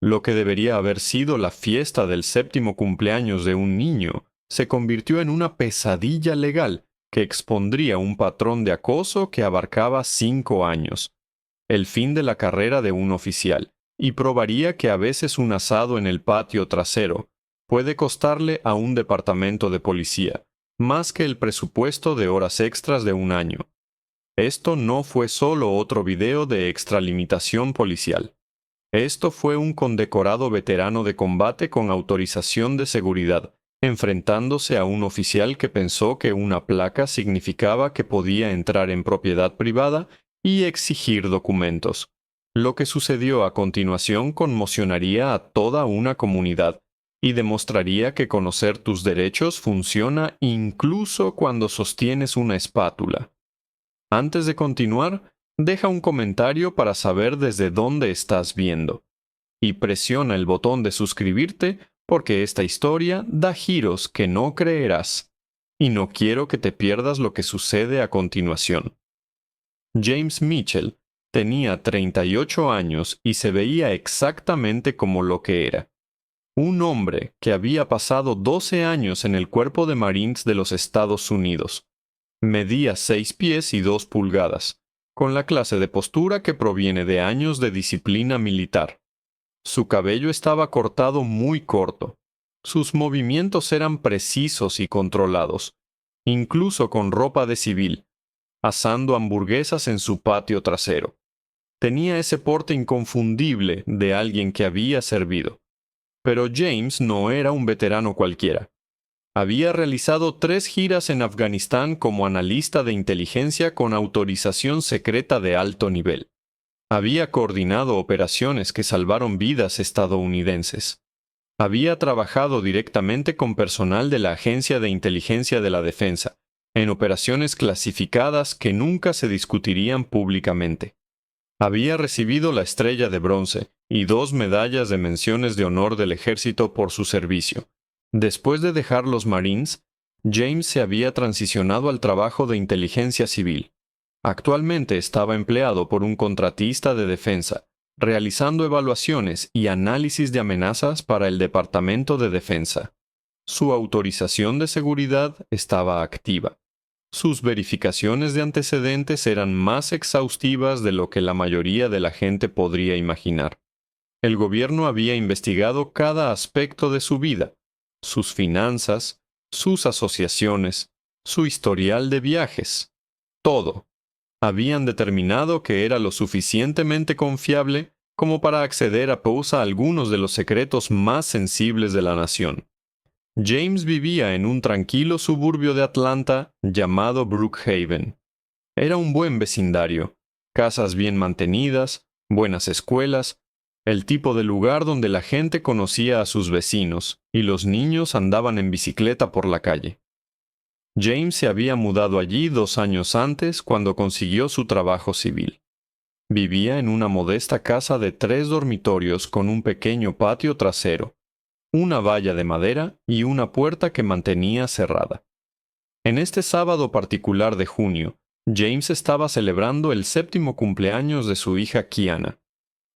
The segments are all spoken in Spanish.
Lo que debería haber sido la fiesta del 7º cumpleaños de un niño se convirtió en una pesadilla legal que expondría un patrón de acoso que abarcaba 5 años, el fin de la carrera de un oficial, y probaría que a veces un asado en el patio trasero puede costarle a un departamento de policía más que el presupuesto de horas extras de un año. Esto no fue solo otro video de extralimitación policial. Esto fue un condecorado veterano de combate con autorización de seguridad, enfrentándose a un oficial que pensó que una placa significaba que podía entrar en propiedad privada y exigir documentos. Lo que sucedió a continuación conmocionaría a toda una comunidad y demostraría que conocer tus derechos funciona incluso cuando sostienes una espátula. Antes de continuar, deja un comentario para saber desde dónde estás viendo. Y presiona el botón de suscribirte porque esta historia da giros que no creerás. Y no quiero que te pierdas lo que sucede a continuación. James Mitchell tenía 38 años y se veía exactamente como lo que era. Un hombre que había pasado 12 años en el Cuerpo de Marines de los Estados Unidos. Medía 6 pies y 2 pulgadas, con la clase de postura que proviene de años de disciplina militar. Su cabello estaba cortado muy corto. Sus movimientos eran precisos y controlados, incluso con ropa de civil, asando hamburguesas en su patio trasero. Tenía ese porte inconfundible de alguien que había servido. Pero James no era un veterano cualquiera. Había realizado 3 giras en Afganistán como analista de inteligencia con autorización secreta de alto nivel. Había coordinado operaciones que salvaron vidas estadounidenses. Había trabajado directamente con personal de la Agencia de Inteligencia de la Defensa, en operaciones clasificadas que nunca se discutirían públicamente. Había recibido la Estrella de Bronce y 2 medallas de menciones de honor del ejército por su servicio. Después de dejar los Marines, James se había transicionado al trabajo de inteligencia civil. Actualmente estaba empleado por un contratista de defensa, realizando evaluaciones y análisis de amenazas para el Departamento de Defensa. Su autorización de seguridad estaba activa. Sus verificaciones de antecedentes eran más exhaustivas de lo que la mayoría de la gente podría imaginar. El gobierno había investigado cada aspecto de su vida, sus finanzas, sus asociaciones, su historial de viajes, todo. Habían determinado que era lo suficientemente confiable como para acceder a algunos de los secretos más sensibles de la nación. James vivía en un tranquilo suburbio de Atlanta llamado Brookhaven. Era un buen vecindario, casas bien mantenidas, buenas escuelas, el tipo de lugar donde la gente conocía a sus vecinos y los niños andaban en bicicleta por la calle. James se había mudado allí 2 años antes cuando consiguió su trabajo civil. Vivía en una modesta casa de 3 dormitorios con un pequeño patio trasero, una valla de madera y una puerta que mantenía cerrada. En este sábado particular de junio, James estaba celebrando el 7º cumpleaños de su hija Kiana.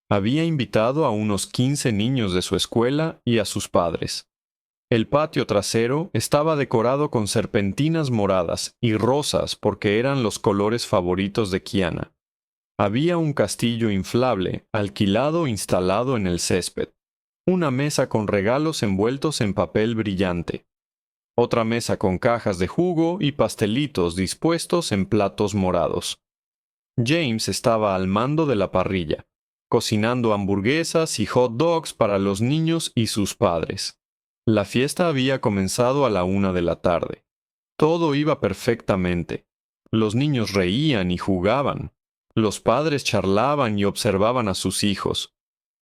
Había invitado a unos 15 niños de su escuela y a sus padres. El patio trasero estaba decorado con serpentinas moradas y rosas porque eran los colores favoritos de Kiana. Había un castillo inflable, alquilado instalado en el césped. Una mesa con regalos envueltos en papel brillante. Otra mesa con cajas de jugo y pastelitos dispuestos en platos morados. James estaba al mando de la parrilla, cocinando hamburguesas y hot dogs para los niños y sus padres. La fiesta había comenzado a la 1 de la tarde. Todo iba perfectamente. Los niños reían y jugaban. Los padres charlaban y observaban a sus hijos.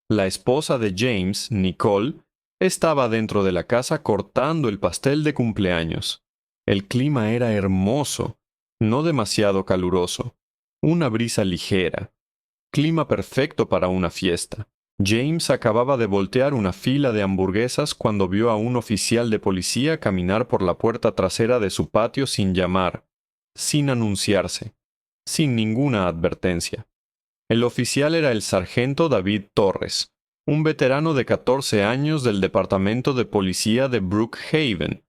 La esposa de James, Nicole, estaba dentro de la casa cortando el pastel de cumpleaños. El clima era hermoso, no demasiado caluroso, una brisa ligera. Clima perfecto para una fiesta. James acababa de voltear una fila de hamburguesas cuando vio a un oficial de policía caminar por la puerta trasera de su patio sin llamar, sin anunciarse, sin ninguna advertencia. El oficial era el sargento David Torres, un veterano de 14 años del Departamento de Policía de Brookhaven.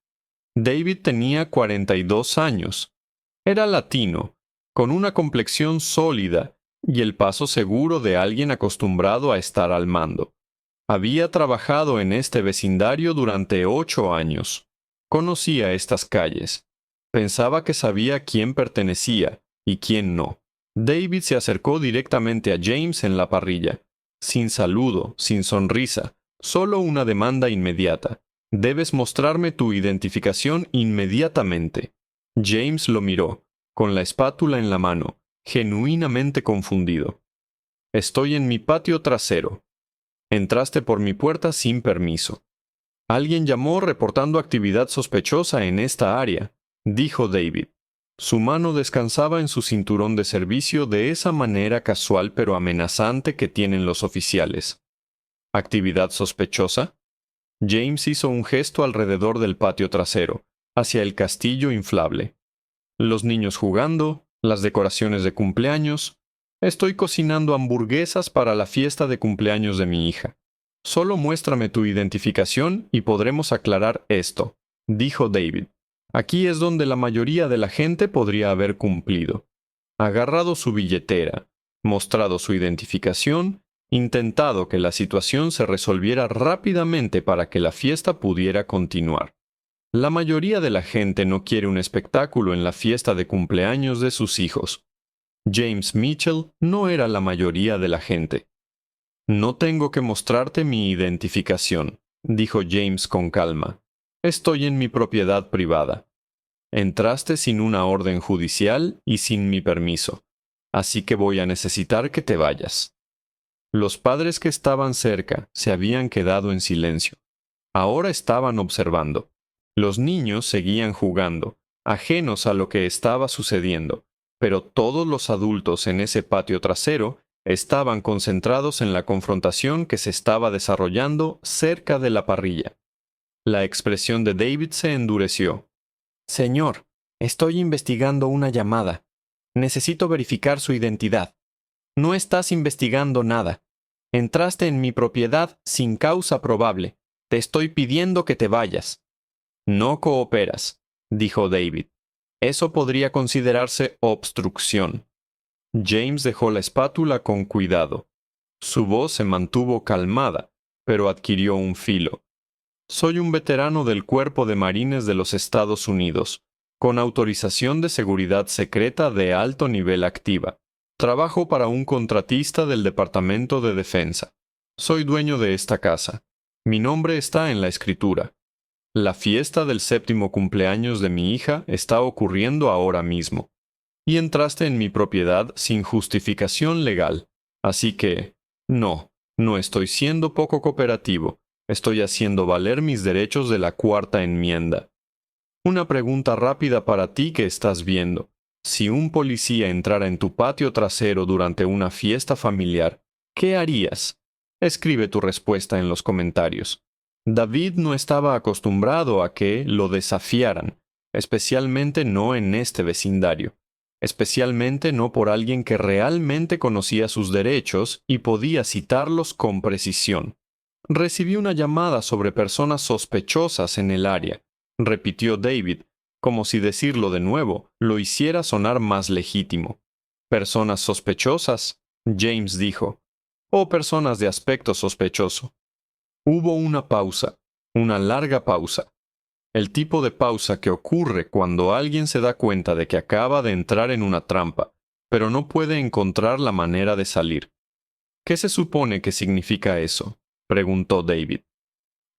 David tenía 42 años. Era latino, con una complexión sólida y el paso seguro de alguien acostumbrado a estar al mando. Había trabajado en este vecindario durante 8 años. Conocía estas calles. Pensaba que sabía quién pertenecía y quién no. David se acercó directamente a James en la parrilla. Sin saludo, sin sonrisa, solo una demanda inmediata. Debes mostrarme tu identificación inmediatamente. James lo miró, con la espátula en la mano, genuinamente confundido. Estoy en mi patio trasero. Entraste por mi puerta sin permiso. Alguien llamó reportando actividad sospechosa en esta área, dijo David. Su mano descansaba en su cinturón de servicio de esa manera casual pero amenazante que tienen los oficiales. ¿Actividad sospechosa? James hizo un gesto alrededor del patio trasero, hacia el castillo inflable. Los niños jugando, las decoraciones de cumpleaños. Estoy cocinando hamburguesas para la fiesta de cumpleaños de mi hija. Solo muéstrame tu identificación y podremos aclarar esto, dijo David. Aquí es donde la mayoría de la gente podría haber cumplido. Agarrado su billetera, mostrado su identificación, intentado que la situación se resolviera rápidamente para que la fiesta pudiera continuar. La mayoría de la gente no quiere un espectáculo en la fiesta de cumpleaños de sus hijos. James Mitchell no era la mayoría de la gente. No tengo que mostrarte mi identificación, dijo James con calma. Estoy en mi propiedad privada. Entraste sin una orden judicial y sin mi permiso, así que voy a necesitar que te vayas. Los padres que estaban cerca se habían quedado en silencio. Ahora estaban observando. Los niños seguían jugando, ajenos a lo que estaba sucediendo, pero todos los adultos en ese patio trasero estaban concentrados en la confrontación que se estaba desarrollando cerca de la parrilla. La expresión de David se endureció. Señor, estoy investigando una llamada. Necesito verificar su identidad. No estás investigando nada. Entraste en mi propiedad sin causa probable. Te estoy pidiendo que te vayas. No cooperas, dijo David. Eso podría considerarse obstrucción. James dejó la espátula con cuidado. Su voz se mantuvo calmada, pero adquirió un filo. Soy un veterano del Cuerpo de Marines de los Estados Unidos, con autorización de seguridad secreta de alto nivel activa. Trabajo para un contratista del Departamento de Defensa. Soy dueño de esta casa. Mi nombre está en la escritura. La fiesta del 7º cumpleaños de mi hija está ocurriendo ahora mismo. Y entraste en mi propiedad sin justificación legal. Así que, no estoy siendo poco cooperativo. Estoy haciendo valer mis derechos de la Cuarta Enmienda. Una pregunta rápida para ti que estás viendo. Si un policía entrara en tu patio trasero durante una fiesta familiar, ¿qué harías? Escribe tu respuesta en los comentarios. David no estaba acostumbrado a que lo desafiaran, especialmente no en este vecindario. Especialmente no por alguien que realmente conocía sus derechos y podía citarlos con precisión. Recibí una llamada sobre personas sospechosas en el área, repitió David, como si decirlo de nuevo lo hiciera sonar más legítimo. ¿Personas sospechosas?, James dijo. ¿O personas de aspecto sospechoso? Hubo una pausa, una larga pausa. El tipo de pausa que ocurre cuando alguien se da cuenta de que acaba de entrar en una trampa, pero no puede encontrar la manera de salir. ¿Qué se supone que significa eso?, preguntó David.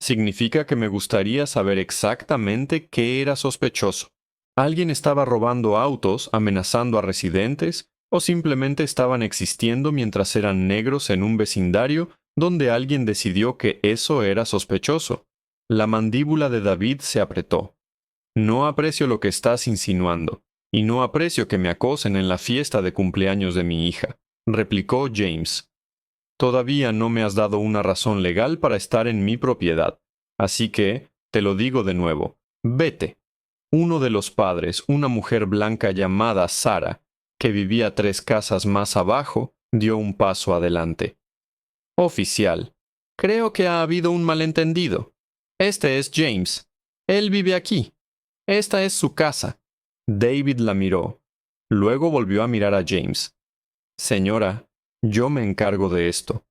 Significa que me gustaría saber exactamente qué era sospechoso. ¿Alguien estaba robando autos, amenazando a residentes, o simplemente estaban existiendo mientras eran negros en un vecindario donde alguien decidió que eso era sospechoso? La mandíbula de David se apretó. No aprecio lo que estás insinuando, y no aprecio que me acosen en la fiesta de cumpleaños de mi hija, replicó James. Todavía no me has dado una razón legal para estar en mi propiedad, así que, te lo digo de nuevo, vete. Uno de los padres, una mujer blanca llamada Sara, que vivía 3 casas más abajo, dio un paso adelante. Oficial, Creo que ha habido un malentendido. Este es James. Él vive aquí. Esta es su casa. David la miró. Luego volvió a mirar a James. Señora, yo me encargo de esto.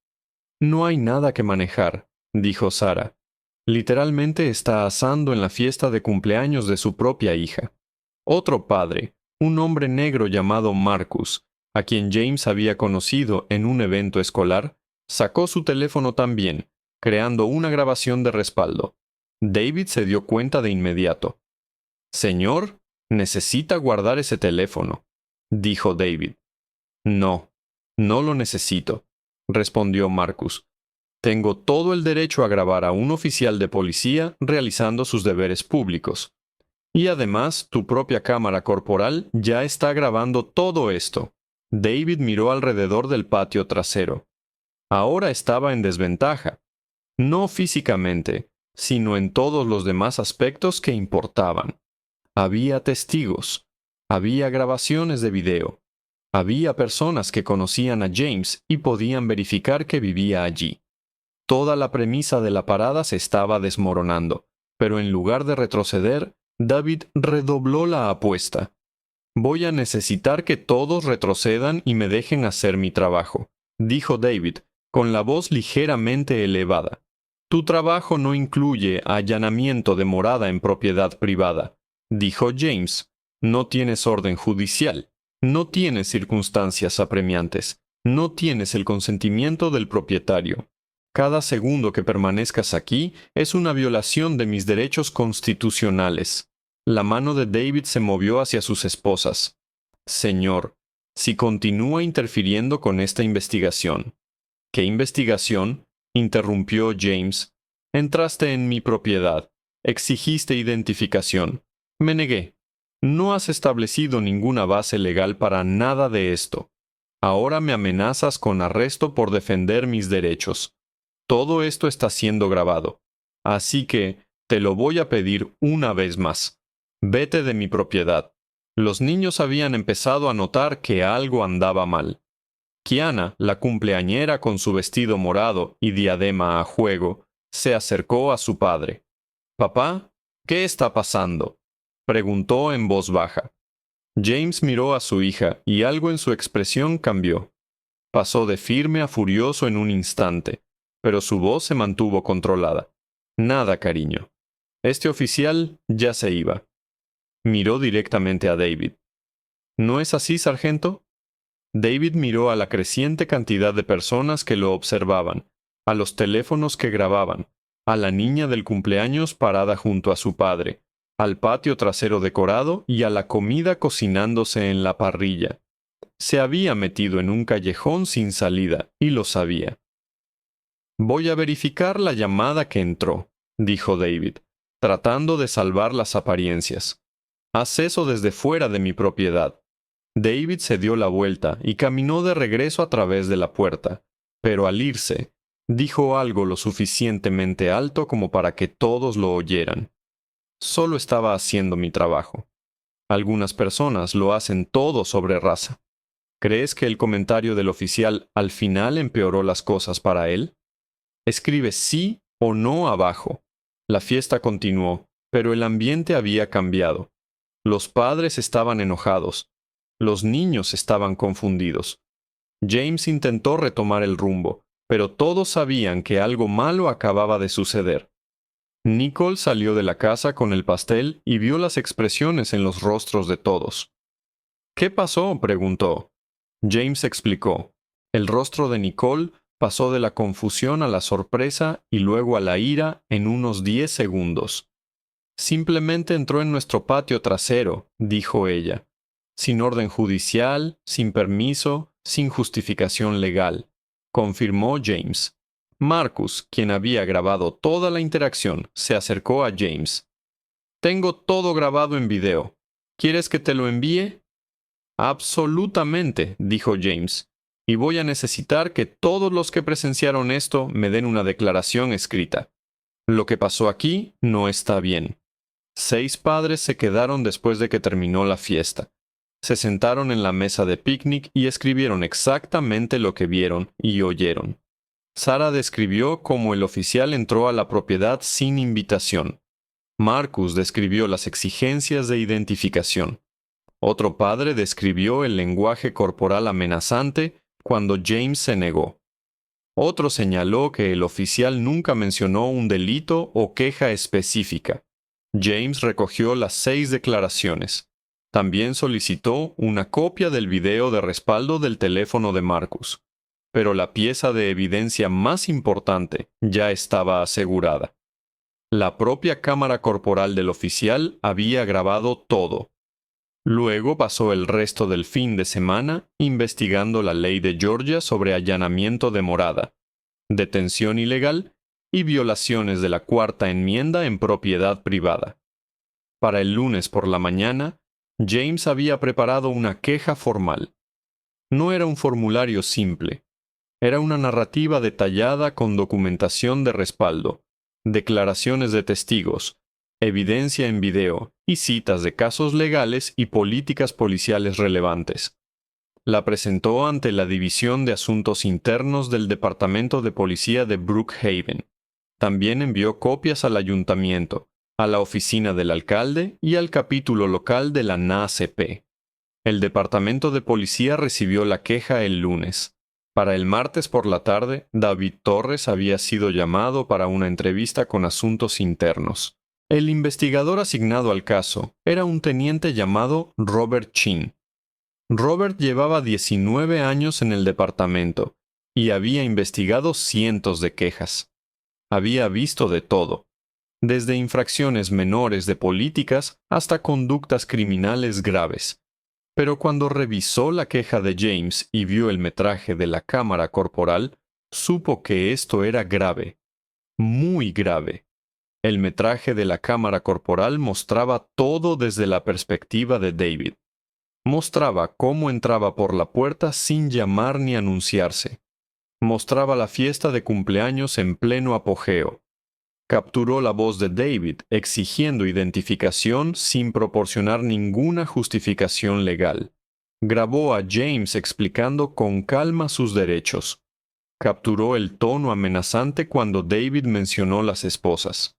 No hay nada que manejar, dijo Sarah. Literalmente está asando en la fiesta de cumpleaños de su propia hija. Otro padre, un hombre negro llamado Marcus, a quien James había conocido en un evento escolar, sacó su teléfono también, creando una grabación de respaldo. David se dio cuenta de inmediato. Señor, necesita guardar ese teléfono, dijo David. No, no lo necesito, respondió Marcus. Tengo todo el derecho a grabar a un oficial de policía realizando sus deberes públicos. Y además, tu propia cámara corporal ya está grabando todo esto. David miró alrededor del patio trasero. Ahora estaba en desventaja. No físicamente, sino en todos los demás aspectos que importaban. Había testigos. Había grabaciones de video. Había personas que conocían a James y podían verificar que vivía allí. Toda la premisa de la parada se estaba desmoronando, pero en lugar de retroceder, David redobló la apuesta. Voy a necesitar que todos retrocedan y me dejen hacer mi trabajo, dijo David, con la voz ligeramente elevada. Tu trabajo no incluye allanamiento de morada en propiedad privada, dijo James. No tienes orden judicial, no tienes circunstancias apremiantes, no tienes el consentimiento del propietario. Cada segundo que permanezcas aquí es una violación de mis derechos constitucionales. La mano de David se movió hacia sus esposas. Señor, si continúa interfiriendo con esta investigación. ¿Qué investigación? Interrumpió James. Entraste en mi propiedad. Exigiste identificación. Me negué. No has establecido ninguna base legal para nada de esto. Ahora me amenazas con arresto por defender mis derechos. Todo esto está siendo grabado. Así que te lo voy a pedir una vez más. Vete de mi propiedad. Los niños habían empezado a notar que algo andaba mal. Kiana, la cumpleañera con su vestido morado y diadema a juego, se acercó a su padre. «Papá, ¿qué está pasando?», preguntó en voz baja. James miró a su hija y algo en su expresión cambió. Pasó de firme a furioso en un instante, pero su voz se mantuvo controlada. «Nada, cariño. Este oficial ya se iba». Miró directamente a David. «¿No es así, sargento?». David miró a la creciente cantidad de personas que lo observaban, a los teléfonos que grababan, a la niña del cumpleaños parada junto a su padre, al patio trasero decorado y a la comida cocinándose en la parrilla. Se había metido en un callejón sin salida, y lo sabía. «Voy a verificar la llamada que entró», dijo David, tratando de salvar las apariencias. «Haz eso desde fuera de mi propiedad». David se dio la vuelta y caminó de regreso a través de la puerta, pero al irse, dijo algo lo suficientemente alto como para que todos lo oyeran. «Solo estaba haciendo mi trabajo. Algunas personas lo hacen todo sobre raza. ¿Crees que el comentario del oficial al final empeoró las cosas para él? Escribe sí o no abajo». La fiesta continuó, pero el ambiente había cambiado. Los padres estaban enojados. Los niños estaban confundidos. James intentó retomar el rumbo, pero todos sabían que algo malo acababa de suceder. Nicole salió de la casa con el pastel y vio las expresiones en los rostros de todos. «¿Qué pasó?», preguntó. James explicó. El rostro de Nicole pasó de la confusión a la sorpresa y luego a la ira en unos 10 segundos. «Simplemente entró en nuestro patio trasero», dijo ella. «Sin orden judicial, sin permiso, sin justificación legal», confirmó James. Marcus, quien había grabado toda la interacción, se acercó a James. «Tengo todo grabado en video. ¿Quieres que te lo envíe?». «Absolutamente», dijo James. «Y voy a necesitar que todos los que presenciaron esto me den una declaración escrita. Lo que pasó aquí no está bien». 6 padres se quedaron después de que terminó la fiesta. Se sentaron en la mesa de picnic y escribieron exactamente lo que vieron y oyeron. Sarah describió cómo el oficial entró a la propiedad sin invitación. Marcus describió las exigencias de identificación. Otro padre describió el lenguaje corporal amenazante cuando James se negó. Otro señaló que el oficial nunca mencionó un delito o queja específica. James recogió las 6 declaraciones. También solicitó una copia del video de respaldo del teléfono de Marcus. Pero la pieza de evidencia más importante ya estaba asegurada. La propia cámara corporal del oficial había grabado todo. Luego pasó el resto del fin de semana investigando la ley de Georgia sobre allanamiento de morada, detención ilegal y violaciones de la Cuarta Enmienda en propiedad privada. Para el lunes por la mañana, James había preparado una queja formal. No era un formulario simple. Era una narrativa detallada con documentación de respaldo, declaraciones de testigos, evidencia en video y citas de casos legales y políticas policiales relevantes. La presentó ante la División de Asuntos Internos del Departamento de Policía de Brookhaven. También envió copias al ayuntamiento, a la oficina del alcalde y al capítulo local de la NAACP. El Departamento de Policía recibió la queja el lunes. Para el martes por la tarde, David Torres había sido llamado para una entrevista con asuntos internos. El investigador asignado al caso era un teniente llamado Robert Chin. Robert llevaba 19 años en el departamento y había investigado cientos de quejas. Había visto de todo, desde infracciones menores de políticas hasta conductas criminales graves. Pero cuando revisó la queja de James y vio el metraje de la cámara corporal, supo que esto era grave, muy grave. El metraje de la cámara corporal mostraba todo desde la perspectiva de David. Mostraba cómo entraba por la puerta sin llamar ni anunciarse. Mostraba la fiesta de cumpleaños en pleno apogeo. Capturó la voz de David exigiendo identificación sin proporcionar ninguna justificación legal. Grabó a James explicando con calma sus derechos. Capturó el tono amenazante cuando David mencionó las esposas.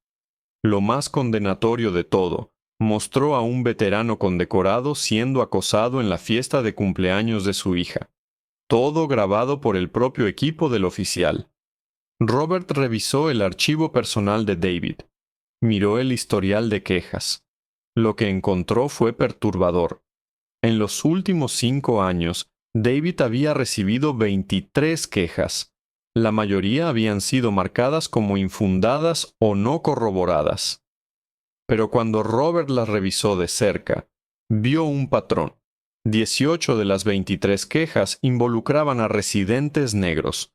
Lo más condenatorio de todo, mostró a un veterano condecorado siendo acosado en la fiesta de cumpleaños de su hija. Todo grabado por el propio equipo del oficial. Robert revisó el archivo personal de David. Miró el historial de quejas. Lo que encontró fue perturbador. En los últimos 5 años, David había recibido 23 quejas. La mayoría habían sido marcadas como infundadas o no corroboradas. Pero cuando Robert las revisó de cerca, vio un patrón. 18 de las 23 quejas involucraban a residentes negros.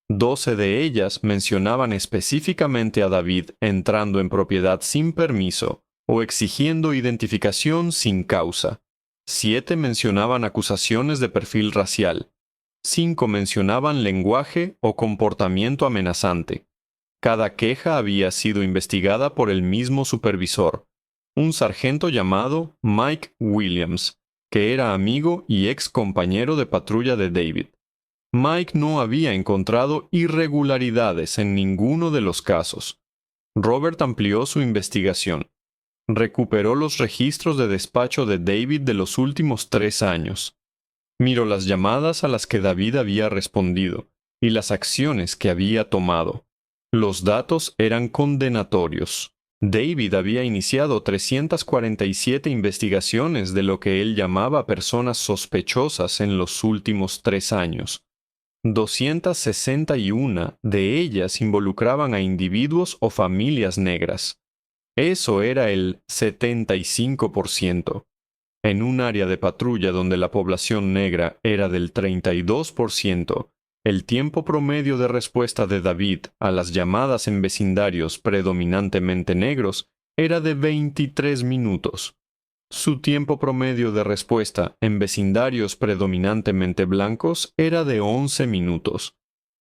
12 de ellas mencionaban específicamente a David entrando en propiedad sin permiso o exigiendo identificación sin causa. 7 mencionaban acusaciones de perfil racial. 5 mencionaban lenguaje o comportamiento amenazante. Cada queja había sido investigada por el mismo supervisor, un sargento llamado Mike Williams, que era amigo y ex compañero de patrulla de David. Mike no había encontrado irregularidades en ninguno de los casos. Robert amplió su investigación. Recuperó los registros de despacho de David de los últimos 3 años. Miró las llamadas a las que David había respondido y las acciones que había tomado. Los datos eran condenatorios. David había iniciado 347 investigaciones de lo que él llamaba personas sospechosas en los últimos 3 años. 261 de ellas involucraban a individuos o familias negras. Eso era el 75%. En un área de patrulla donde la población negra era del 32%, el tiempo promedio de respuesta de David a las llamadas en vecindarios predominantemente negros era de 23 minutos. Su tiempo promedio de respuesta en vecindarios predominantemente blancos era de 11 minutos.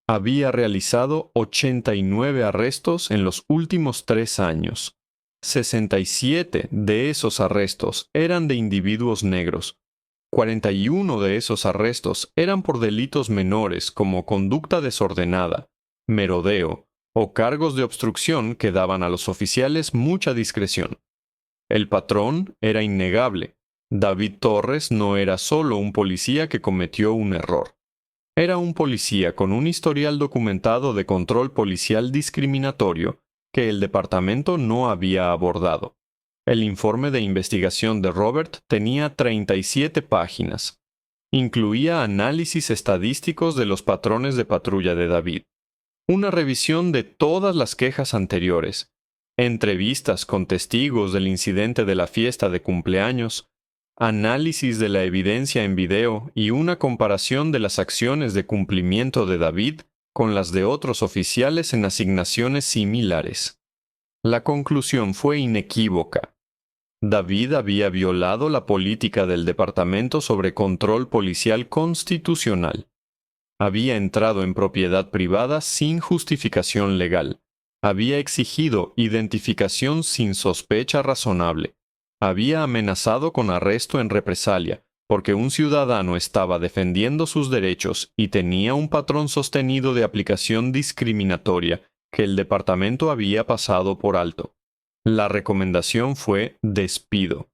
Había realizado 89 arrestos en los últimos 3 años. 67 de esos arrestos eran de individuos negros. 41 de esos arrestos eran por delitos menores como conducta desordenada, merodeo o cargos de obstrucción que daban a los oficiales mucha discreción. El patrón era innegable. David Torres no era solo un policía que cometió un error. Era un policía con un historial documentado de control policial discriminatorio que el departamento no había abordado. El informe de investigación de Robert tenía 37 páginas. Incluía análisis estadísticos de los patrones de patrulla de David, una revisión de todas las quejas anteriores, entrevistas con testigos del incidente de la fiesta de cumpleaños, análisis de la evidencia en video y una comparación de las acciones de cumplimiento de David con las de otros oficiales en asignaciones similares. La conclusión fue inequívoca. David había violado la política del Departamento sobre Control Policial Constitucional. Había entrado en propiedad privada sin justificación legal. Había exigido identificación sin sospecha razonable. Había amenazado con arresto en represalia porque un ciudadano estaba defendiendo sus derechos y tenía un patrón sostenido de aplicación discriminatoria que el departamento había pasado por alto. La recomendación fue despido.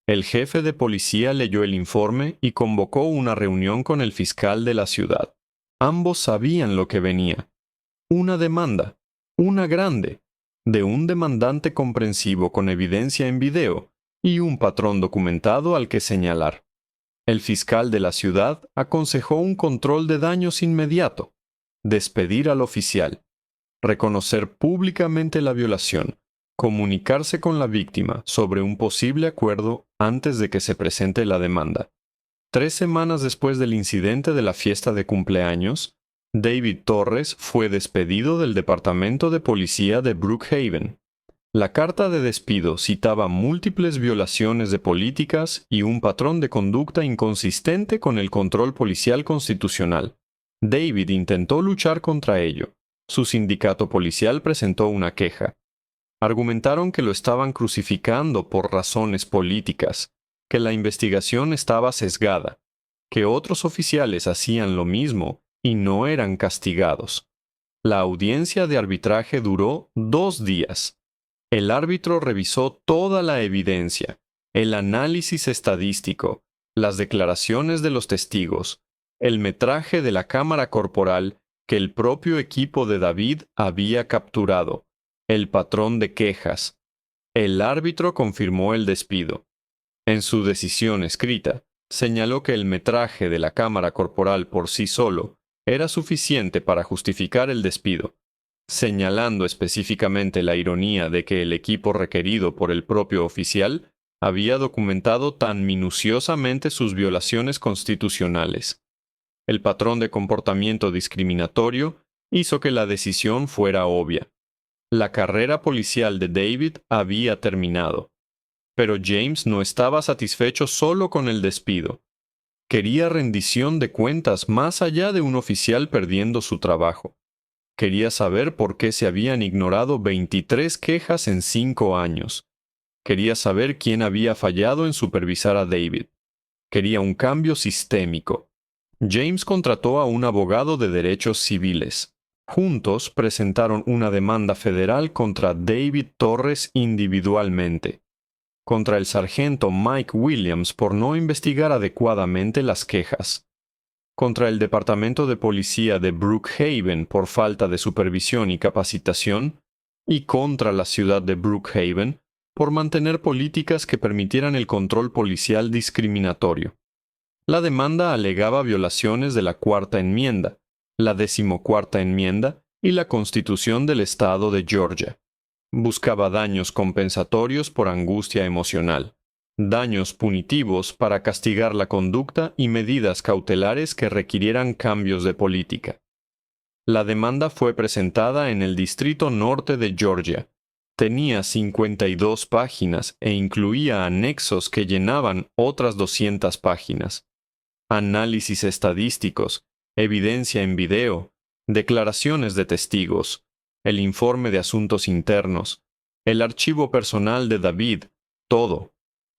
El jefe de policía leyó el informe y convocó una reunión con el fiscal de la ciudad. Ambos sabían lo que venía. Una demanda, una grande, de un demandante comprensivo con evidencia en video y un patrón documentado al que señalar. El fiscal de la ciudad aconsejó un control de daños inmediato, despedir al oficial, reconocer públicamente la violación, comunicarse con la víctima sobre un posible acuerdo antes de que se presente la demanda. 3 semanas después del incidente de la fiesta de cumpleaños, David Torres fue despedido del Departamento de Policía de Brookhaven. La carta de despido citaba múltiples violaciones de políticas y un patrón de conducta inconsistente con el control policial constitucional. David intentó luchar contra ello. Su sindicato policial presentó una queja. Argumentaron que lo estaban crucificando por razones políticas, que la investigación estaba sesgada, que otros oficiales hacían lo mismo y no eran castigados. La audiencia de arbitraje duró 2 días. El árbitro revisó toda la evidencia, el análisis estadístico, las declaraciones de los testigos, el metraje de la cámara corporal que el propio equipo de David había capturado, el patrón de quejas. El árbitro confirmó el despido. En su decisión escrita, señaló que el metraje de la cámara corporal por sí solo era suficiente para justificar el despido, señalando específicamente la ironía de que el equipo requerido por el propio oficial había documentado tan minuciosamente sus violaciones constitucionales. El patrón de comportamiento discriminatorio hizo que la decisión fuera obvia. La carrera policial de David había terminado. Pero James no estaba satisfecho solo con el despido. Quería rendición de cuentas más allá de un oficial perdiendo su trabajo. Quería saber por qué se habían ignorado 23 quejas en 5 años. Quería saber quién había fallado en supervisar a David. Quería un cambio sistémico. James contrató a un abogado de derechos civiles. Juntos presentaron una demanda federal contra David Torres individualmente, contra el sargento Mike Williams por no investigar adecuadamente las quejas, contra el Departamento de Policía de Brookhaven por falta de supervisión y capacitación, y contra la ciudad de Brookhaven por mantener políticas que permitieran el control policial discriminatorio. La demanda alegaba violaciones de la Cuarta Enmienda, la 14ª Enmienda y la Constitución del Estado de Georgia. Buscaba daños compensatorios por angustia emocional, daños punitivos para castigar la conducta y medidas cautelares que requirieran cambios de política. La demanda fue presentada en el Distrito Norte de Georgia. Tenía 52 páginas e incluía anexos que llenaban otras 200 páginas. Análisis estadísticos, evidencia en video, declaraciones de testigos, el informe de asuntos internos, el archivo personal de David, todo.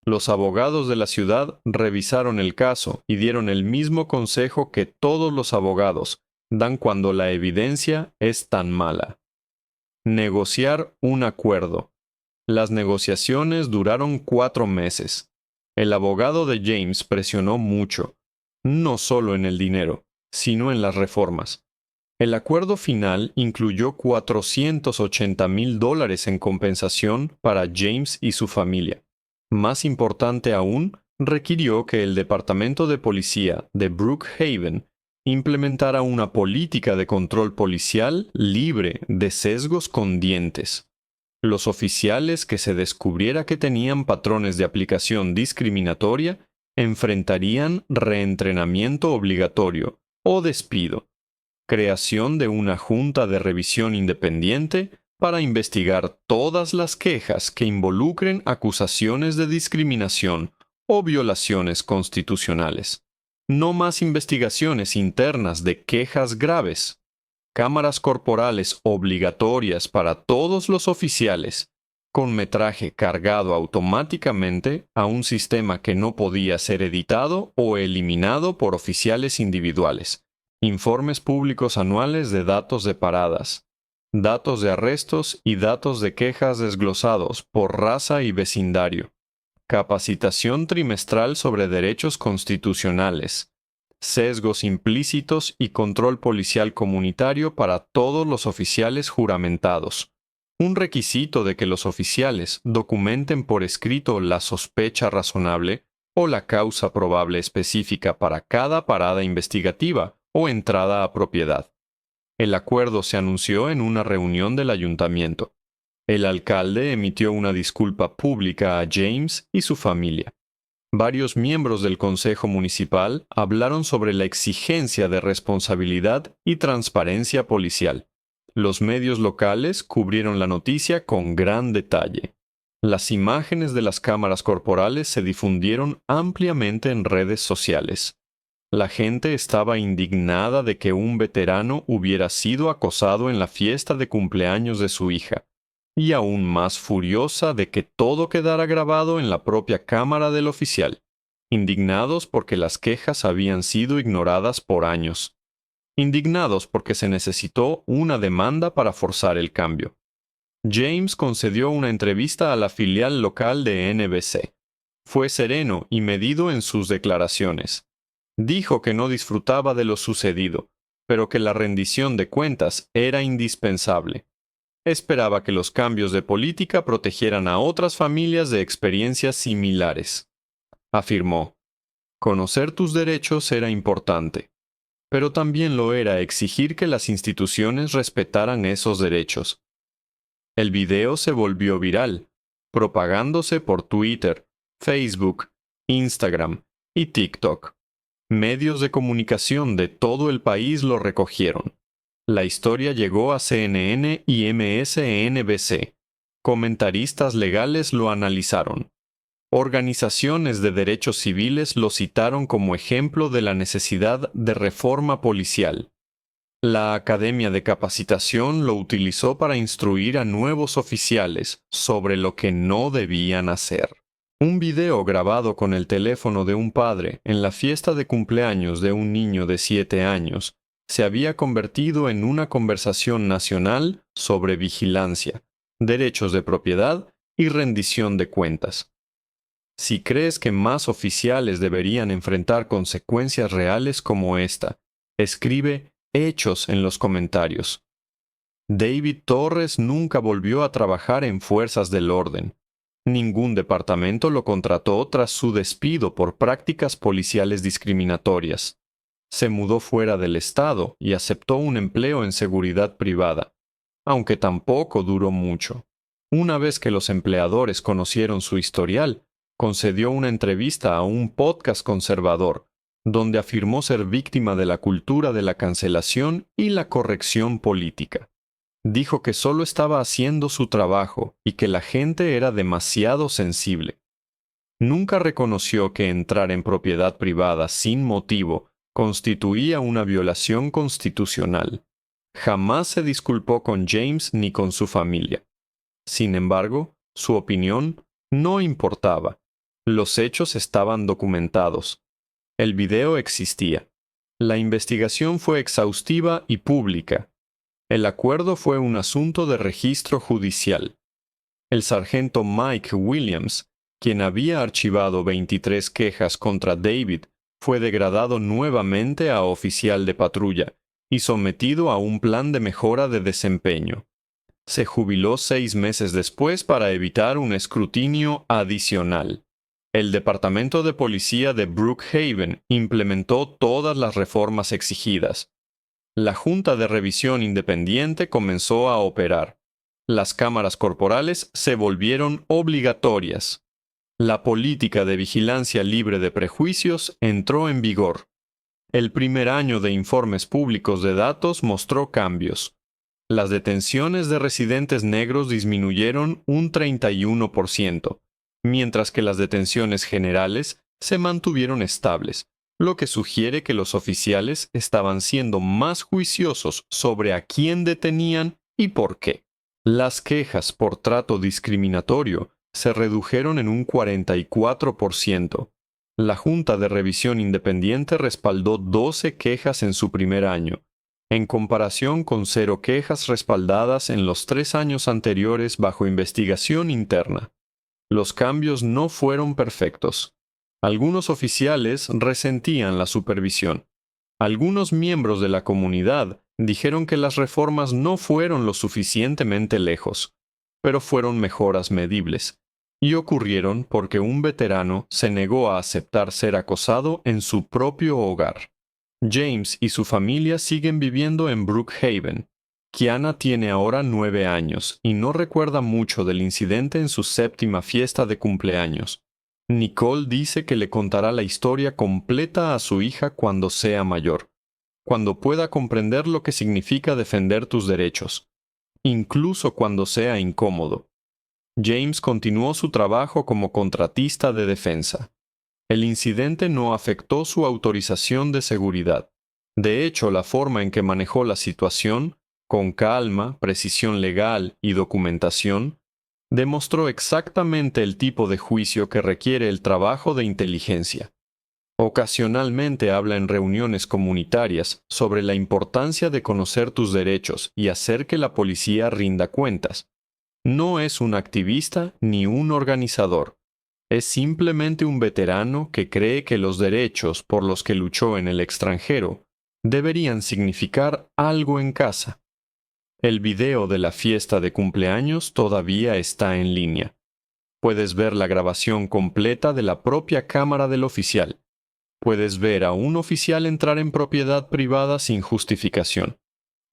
Los abogados de la ciudad revisaron el caso y dieron el mismo consejo que todos los abogados, dan cuando la evidencia es tan mala. Negociar un acuerdo. Las negociaciones duraron 4 meses. El abogado de James presionó mucho, no solo en el dinero, sino en las reformas. El acuerdo final incluyó $480,000 en compensación para James y su familia. Más importante aún, requirió que el Departamento de Policía de Brookhaven implementara una política de control policial libre de sesgos con dientes. Los oficiales que se descubriera que tenían patrones de aplicación discriminatoria enfrentarían reentrenamiento obligatorio o despido, creación de una junta de revisión independiente para investigar todas las quejas que involucren acusaciones de discriminación o violaciones constitucionales. No más investigaciones internas de quejas graves. Cámaras corporales obligatorias para todos los oficiales, con metraje cargado automáticamente a un sistema que no podía ser editado o eliminado por oficiales individuales. Informes públicos anuales de datos de paradas, datos de arrestos y datos de quejas desglosados por raza y vecindario. Capacitación trimestral sobre derechos constitucionales, sesgos implícitos y control policial comunitario para todos los oficiales juramentados. Un requisito de que los oficiales documenten por escrito la sospecha razonable o la causa probable específica para cada parada investigativa o entrada a propiedad. El acuerdo se anunció en una reunión del ayuntamiento. El alcalde emitió una disculpa pública a James y su familia. Varios miembros del Consejo Municipal hablaron sobre la exigencia de responsabilidad y transparencia policial. Los medios locales cubrieron la noticia con gran detalle. Las imágenes de las cámaras corporales se difundieron ampliamente en redes sociales. La gente estaba indignada de que un veterano hubiera sido acosado en la fiesta de cumpleaños de su hija, y aún más furiosa de que todo quedara grabado en la propia cámara del oficial, indignados porque las quejas habían sido ignoradas por años, indignados porque se necesitó una demanda para forzar el cambio. James concedió una entrevista a la filial local de NBC. Fue sereno y medido en sus declaraciones. Dijo que no disfrutaba de lo sucedido, pero que la rendición de cuentas era indispensable. Esperaba que los cambios de política protegieran a otras familias de experiencias similares. Afirmó, conocer tus derechos era importante, pero también lo era exigir que las instituciones respetaran esos derechos. El video se volvió viral, propagándose por Twitter, Facebook, Instagram y TikTok. Medios de comunicación de todo el país lo recogieron. La historia llegó a CNN y MSNBC. Comentaristas legales lo analizaron. Organizaciones de derechos civiles lo citaron como ejemplo de la necesidad de reforma policial. La Academia de Capacitación lo utilizó para instruir a nuevos oficiales sobre lo que no debían hacer. Un video grabado con el teléfono de un padre en la fiesta de cumpleaños de un niño de 7 años se había convertido en una conversación nacional sobre vigilancia, derechos de propiedad y rendición de cuentas. Si crees que más oficiales deberían enfrentar consecuencias reales como esta, escribe hechos en los comentarios. David Torres nunca volvió a trabajar en fuerzas del orden. Ningún departamento lo contrató tras su despido por prácticas policiales discriminatorias. Se mudó fuera del estado y aceptó un empleo en seguridad privada, aunque tampoco duró mucho. Una vez que los empleadores conocieron su historial, concedió una entrevista a un podcast conservador, donde afirmó ser víctima de la cultura de la cancelación y la corrección política. Dijo que solo estaba haciendo su trabajo y que la gente era demasiado sensible. Nunca reconoció que entrar en propiedad privada sin motivo constituía una violación constitucional. Jamás se disculpó con James ni con su familia. Sin embargo, su opinión no importaba. Los hechos estaban documentados. El video existía. La investigación fue exhaustiva y pública. El acuerdo fue un asunto de registro judicial. El sargento Mike Williams, quien había archivado 23 quejas contra David, fue degradado nuevamente a oficial de patrulla y sometido a un plan de mejora de desempeño. Se jubiló 6 meses después para evitar un escrutinio adicional. El Departamento de Policía de Brookhaven implementó todas las reformas exigidas. La Junta de Revisión Independiente comenzó a operar. Las cámaras corporales se volvieron obligatorias. La política de vigilancia libre de prejuicios entró en vigor. El primer año de informes públicos de datos mostró cambios. Las detenciones de residentes negros disminuyeron un 31%, mientras que las detenciones generales se mantuvieron estables, lo que sugiere que los oficiales estaban siendo más juiciosos sobre a quién detenían y por qué. Las quejas por trato discriminatorio se redujeron en un 44%. La Junta de Revisión Independiente respaldó 12 quejas en su primer año, en comparación con 0 quejas respaldadas en los 3 años anteriores bajo investigación interna. Los cambios no fueron perfectos. Algunos oficiales resentían la supervisión. Algunos miembros de la comunidad dijeron que las reformas no fueron lo suficientemente lejos, pero fueron mejoras medibles, y ocurrieron porque un veterano se negó a aceptar ser acosado en su propio hogar. James y su familia siguen viviendo en Brookhaven. Kiana tiene ahora 9 años y no recuerda mucho del incidente en su 7ª fiesta de cumpleaños. Nicole dice que le contará la historia completa a su hija cuando sea mayor, cuando pueda comprender lo que significa defender tus derechos, incluso cuando sea incómodo. James continuó su trabajo como contratista de defensa. El incidente no afectó su autorización de seguridad. De hecho, la forma en que manejó la situación, con calma, precisión legal y documentación, demostró exactamente el tipo de juicio que requiere el trabajo de inteligencia. Ocasionalmente habla en reuniones comunitarias sobre la importancia de conocer tus derechos y hacer que la policía rinda cuentas. No es un activista ni un organizador. Es simplemente un veterano que cree que los derechos por los que luchó en el extranjero deberían significar algo en casa. El video de la fiesta de cumpleaños todavía está en línea. Puedes ver la grabación completa de la propia cámara del oficial. Puedes ver a un oficial entrar en propiedad privada sin justificación.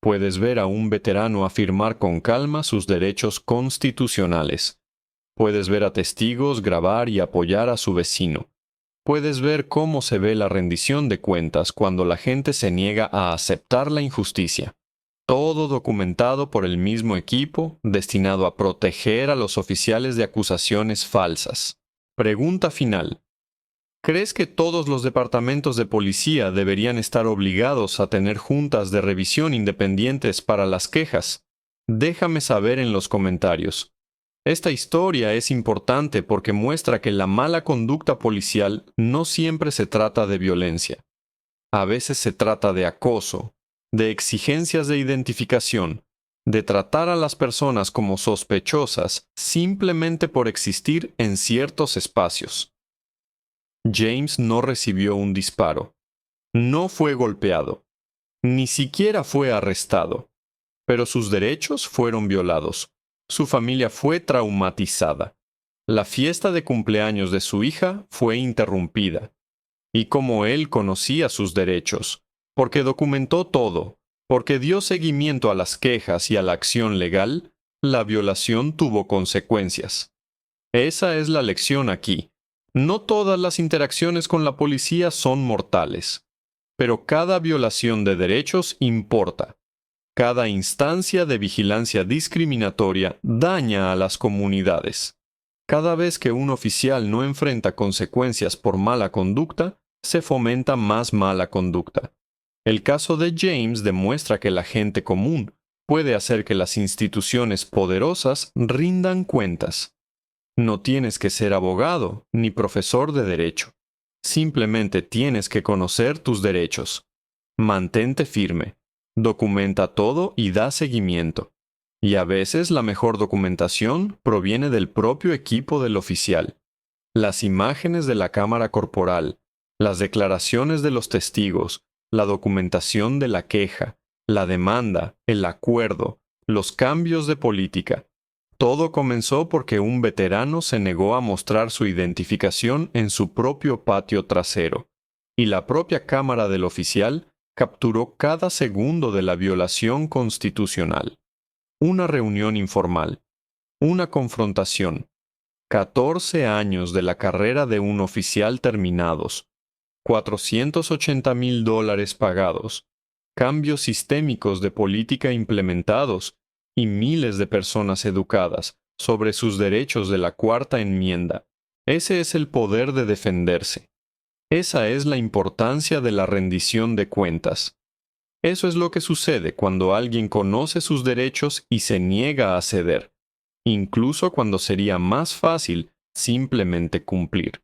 Puedes ver a un veterano afirmar con calma sus derechos constitucionales. Puedes ver a testigos grabar y apoyar a su vecino. Puedes ver cómo se ve la rendición de cuentas cuando la gente se niega a aceptar la injusticia. Todo documentado por el mismo equipo destinado a proteger a los oficiales de acusaciones falsas. Pregunta final. ¿Crees que todos los departamentos de policía deberían estar obligados a tener juntas de revisión independientes para las quejas? Déjame saber en los comentarios. Esta historia es importante porque muestra que la mala conducta policial no siempre se trata de violencia. A veces se trata de acoso, de exigencias de identificación, de tratar a las personas como sospechosas simplemente por existir en ciertos espacios. James no recibió un disparo. No fue golpeado. Ni siquiera fue arrestado. Pero sus derechos fueron violados. Su familia fue traumatizada. La fiesta de cumpleaños de su hija fue interrumpida. Y como él conocía sus derechos, porque documentó todo, porque dio seguimiento a las quejas y a la acción legal, la violación tuvo consecuencias. Esa es la lección aquí. No todas las interacciones con la policía son mortales, pero cada violación de derechos importa. Cada instancia de vigilancia discriminatoria daña a las comunidades. Cada vez que un oficial no enfrenta consecuencias por mala conducta, se fomenta más mala conducta. El caso de James demuestra que la gente común puede hacer que las instituciones poderosas rindan cuentas. No tienes que ser abogado ni profesor de derecho. Simplemente tienes que conocer tus derechos. Mantente firme. Documenta todo y da seguimiento. Y a veces la mejor documentación proviene del propio equipo del oficial. Las imágenes de la cámara corporal, las declaraciones de los testigos, la documentación de la queja, la demanda, el acuerdo, los cambios de política. Todo comenzó porque un veterano se negó a mostrar su identificación en su propio patio trasero, y la propia cámara del oficial capturó cada segundo de la violación constitucional. Una reunión informal, una confrontación, 14 años de la carrera de un oficial terminados, $480,000 pagados, cambios sistémicos de política implementados y miles de personas educadas sobre sus derechos de la Cuarta Enmienda. Ese es el poder de defenderse. Esa es la importancia de la rendición de cuentas. Eso es lo que sucede cuando alguien conoce sus derechos y se niega a ceder, incluso cuando sería más fácil simplemente cumplir.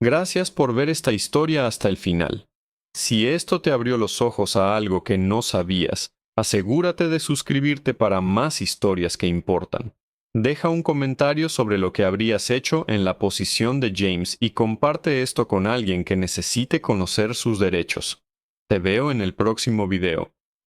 Gracias por ver esta historia hasta el final. Si esto te abrió los ojos a algo que no sabías, asegúrate de suscribirte para más historias que importan. Deja un comentario sobre lo que habrías hecho en la posición de James y comparte esto con alguien que necesite conocer sus derechos. Te veo en el próximo video.